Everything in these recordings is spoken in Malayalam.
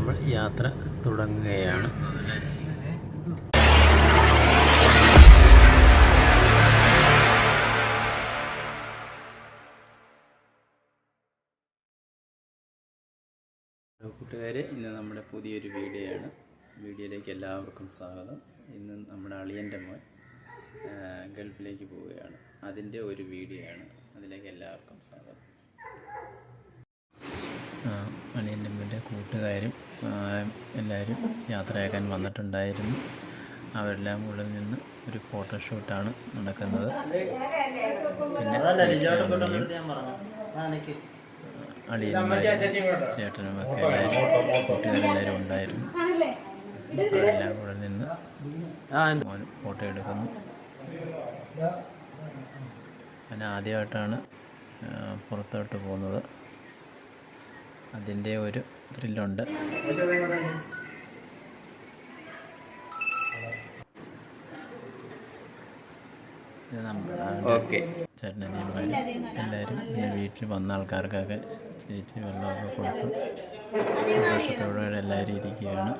നമ്മൾ യാത്ര തുടങ്ങുകയാണ്. കൂട്ടുകാരെ, ഇന്ന് നമ്മുടെ പുതിയൊരു വീഡിയോയിലേക്ക് എല്ലാവർക്കും സ്വാഗതം. ഇന്ന് നമ്മുടെ അളിയൻ്റെ മോൻ ഗൾഫിലേക്ക് പോവുകയാണ്. അതിൻ്റെ ഒരു വീഡിയോ ആണ്. അതിലേക്ക് എല്ലാവർക്കും സ്വാഗതം. അളിയൻ്റെ മോൻ്റെ കൂട്ടുകാരും എല്ലാവരും യാത്രയാക്കാൻ വന്നിട്ടുണ്ടായിരുന്നു. അവരെല്ലാം കൂടെ നിന്ന് ഒരു ഫോട്ടോഷൂട്ടാണ് നടക്കുന്നത്. പിന്നെ അളിയന്മാരും ചേട്ടനും ഒക്കെ എല്ലാവരും കൂട്ടുകാരെല്ലാവരും ഉണ്ടായിരുന്നു. അവരെല്ലാം കൂടെ നിന്ന് ഫോട്ടോ എടുക്കുന്നു. പിന്നെ ആദ്യമായിട്ടാണ് പുറത്തോട്ട് പോകുന്നത്. അതിൻ്റെ ഒരു ത്രില്ലുണ്ട്. ചേട്ടനനിയന്മാരും എല്ലാവരും ഈ വീട്ടിൽ വന്ന ആൾക്കാർക്കൊക്കെ ചേച്ചി വെള്ളമൊക്കെ കൊടുത്ത് സന്തോഷത്തോടെ എല്ലാവരും ഇരിക്കുകയാണ്.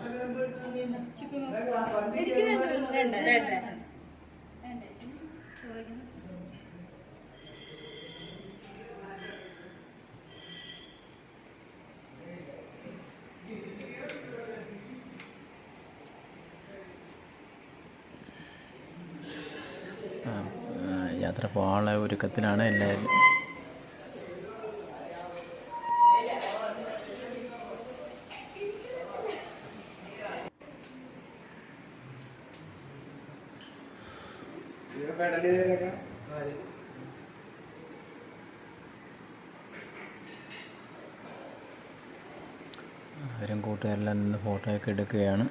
യാത്ര പോകാനുള്ള ഒരുക്കത്തിലാണ് എല്ലാവരും. അവരും കൂട്ടുകാരെല്ലാം നിന്ന് ഫോട്ടോയൊക്കെ എടുക്കുകയാണ്.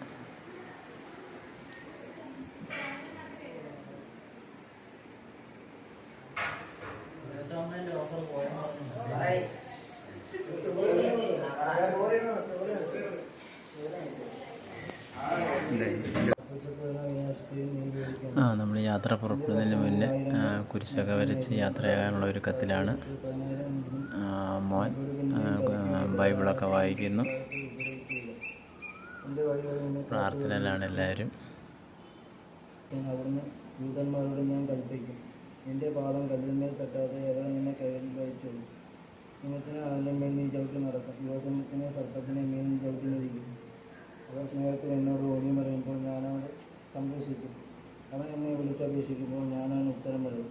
നമ്മൾ യാത്ര പുറപ്പെടുന്നതിന് മുന്നേ കുരിശൊക്കെ വരച്ച് യാത്രയാകാനുള്ള ഒരുക്കത്തിലാണ്. മോൻ ബൈബിളൊക്കെ വായിക്കുന്നു. പ്രാർത്ഥനയിലാണ് എല്ലാവരും. അവിടുന്ന് യൂതന്മാരോട് ഞാൻ കൽപ്പിക്കും, എൻ്റെ പാദം കല്ലിന്മേൽ തട്ടാതെ എവർ നിന്നെ കൈകളിൽ വഹിച്ചുള്ളൂ. സിംഹത്തിന് അണലിന്മേൽ നീ ചവിട്ടി നടക്കും, യുവസിംഹത്തിനെ സർപ്പത്തിനെ മീൻ ചവിട്ടി മരിക്കും. അവർ സ്നേഹത്തിൽ എന്നോട് ഓടി പറയുമ്പോൾ ഞാനവനെ സംരക്ഷിക്കും. അവൻ എന്നെ വിളിച്ചപേക്ഷിക്കുമ്പോൾ ഞാനവന് ഉത്തരം നൽകും.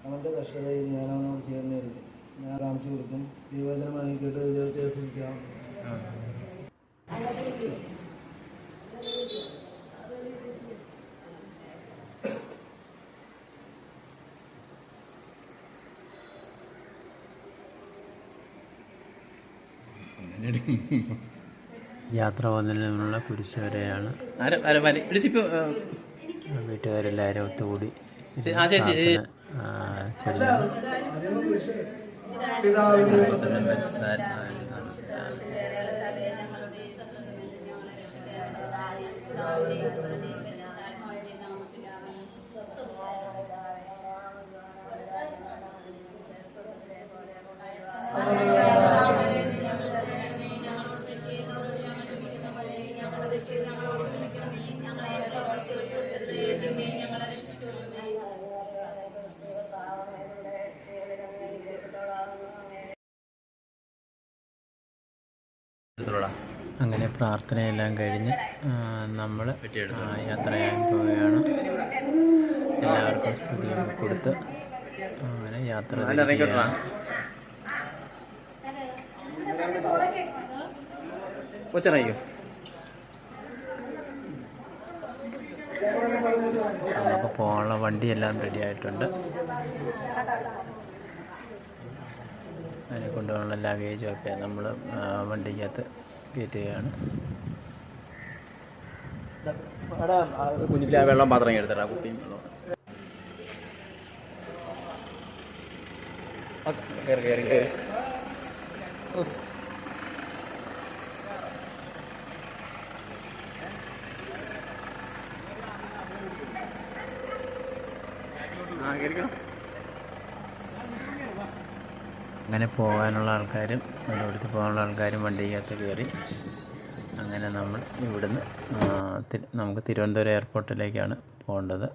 അവൻ്റെ കഷ്ടതയിൽ ഞാൻ അവനോട് ചേർന്നിരിക്കും. ഞാൻ കാണിച്ചു കൊടുക്കും. ദൈവവചനമാണ് കേട്ട് ദൈവത്തെ ആസ്വദിക്കാം. യാത്ര പോകുന്നതിനുള്ള കുരിശ് വരെയാണ്. വീട്ടുകാരെല്ലാവരും ഒത്തുകൂടി അങ്ങനെ പ്രാർത്ഥനയെല്ലാം കഴിഞ്ഞ് നമ്മൾ യാത്ര ചെയ്യാൻ പോവുകയാണ്. എല്ലാവർക്കും സ്തുതിയൊക്കെ കൊടുത്ത് അങ്ങനെ യാത്ര നമുക്ക് പോകാനുള്ള വണ്ടിയെല്ലാം റെഡി ആയിട്ടുണ്ട്. അതിനെ കൊണ്ടുപോകാനുള്ള ലഗേജും ഒക്കെ നമ്മൾ വണ്ടിക്കകത്ത് കയറ്റുകയാണ്. കുഞ്ഞിലെ വെള്ളം പാത്രം എടുത്തിട്ടാ കുപ്പിയും വെള്ളം കയറി കയറി കയറി. അങ്ങനെ പോകാനുള്ള ആൾക്കാരും, വെള്ളമെടുത്ത് പോകാനുള്ള ആൾക്കാരും വണ്ടിക്കകത്ത് കയറി. അങ്ങനെ നമ്മൾ ഇവിടുന്ന് നമുക്ക് തിരുവനന്തപുരം എയർപോർട്ടിലേക്കാണ് പോകേണ്ടത്.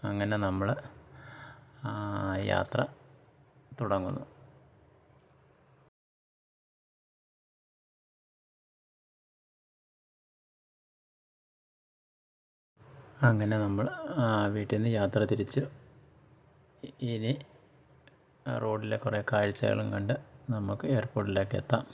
അങ്ങനെ നമ്മൾ യാത്ര തുടങ്ങുന്നു. അങ്ങനെ നമ്മൾ വീട്ടിൽ നിന്ന് യാത്ര തിരിച്ച് ഇനി റോഡിലെ കുറേ കാഴ്ചകളും കണ്ട് നമുക്ക് എയർപോർട്ടിലേക്ക് എത്താം.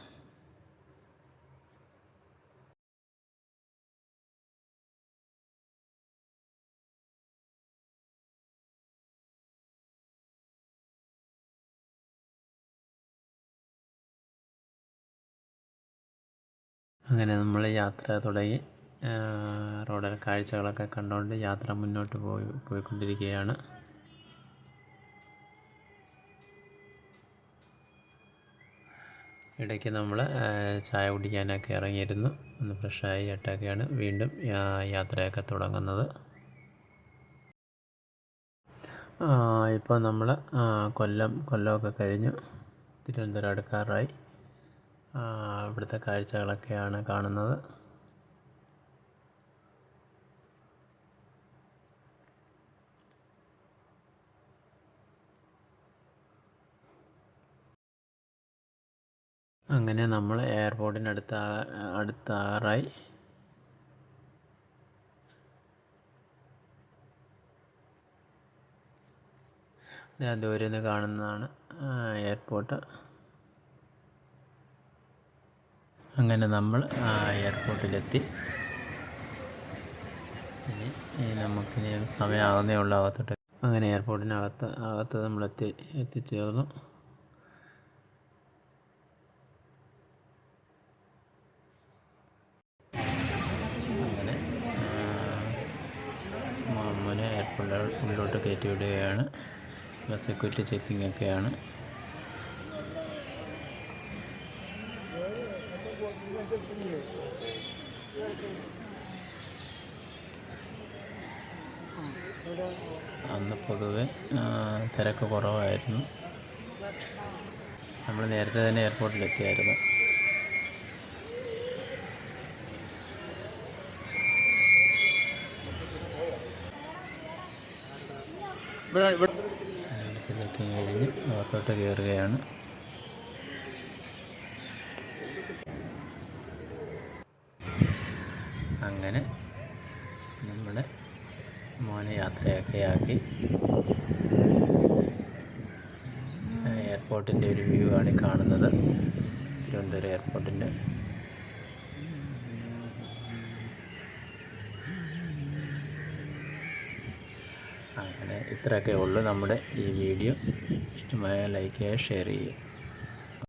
അങ്ങനെ നമ്മൾ യാത്ര തുടങ്ങി. റോഡിലെ കാഴ്ചകളൊക്കെ കണ്ടുകൊണ്ട് യാത്ര മുന്നോട്ട് പോയിക്കൊണ്ടിരിക്കുകയാണ്. ഇടയ്ക്ക് നമ്മൾ ചായ കുടിക്കാനൊക്കെ ഇറങ്ങിയിരുന്നു. ഒന്ന് ഫ്രഷായി ഇട്ടൊക്കെയാണ് വീണ്ടും യാത്രയൊക്കെ തുടങ്ങുന്നത്. ഇപ്പോൾ നമ്മൾ കൊല്ലമൊക്കെ കഴിഞ്ഞു തിരുവനന്തപുരം അടുക്കാറായി. ഇവിടുത്തെ കാഴ്ചകളൊക്കെയാണ് കാണുന്നത്. അങ്ങനെ നമ്മൾ അടുത്താറായി. ദൂരെ നിന്ന് കാണുന്നതാണ് എയർപോർട്ട്. അങ്ങനെ നമ്മൾ എയർപോർട്ടിലെത്തി. ഇനി നമുക്കിനി സമയമാകുന്നേ ഉള്ളൂ അകത്തോട്ട്. അങ്ങനെ എയർപോർട്ടിനകത്ത് നമ്മൾ എത്തിച്ചേർന്നു. അങ്ങനെ മാമൂനെ എയർപോർട്ടിലോട്ട് കയറ്റി വിടുകയാണ്. സെക്യൂരിറ്റി ചെക്കിംഗ് ഒക്കെയാണ്. അന്ന് പൊതുവെ തിരക്ക് കുറവായിരുന്നു. നമ്മൾ നേരത്തെ തന്നെ എയർപോർട്ടിലെത്തിയായിരുന്നു. ചെക്കിങ് കഴിഞ്ഞ് അകത്തോട്ട് കയറുകയാണ്. അങ്ങനെ നമ്മുടെ മോനെ യാത്രയൊക്കെ ആക്കി എയർപോർട്ടിൻ്റെ ഒരു വ്യൂ ആണ് കാണുന്നത്. തിരുവനന്തപുരം എയർപോർട്ടിൻ്റെ. അങ്ങനെ ഇത്രയൊക്കെ ഉള്ളൂ നമ്മുടെ ഈ വീഡിയോ. ഇഷ്ടമായ ലൈക്ക് ചെയ്യുക, ഷെയർ ചെയ്യുക.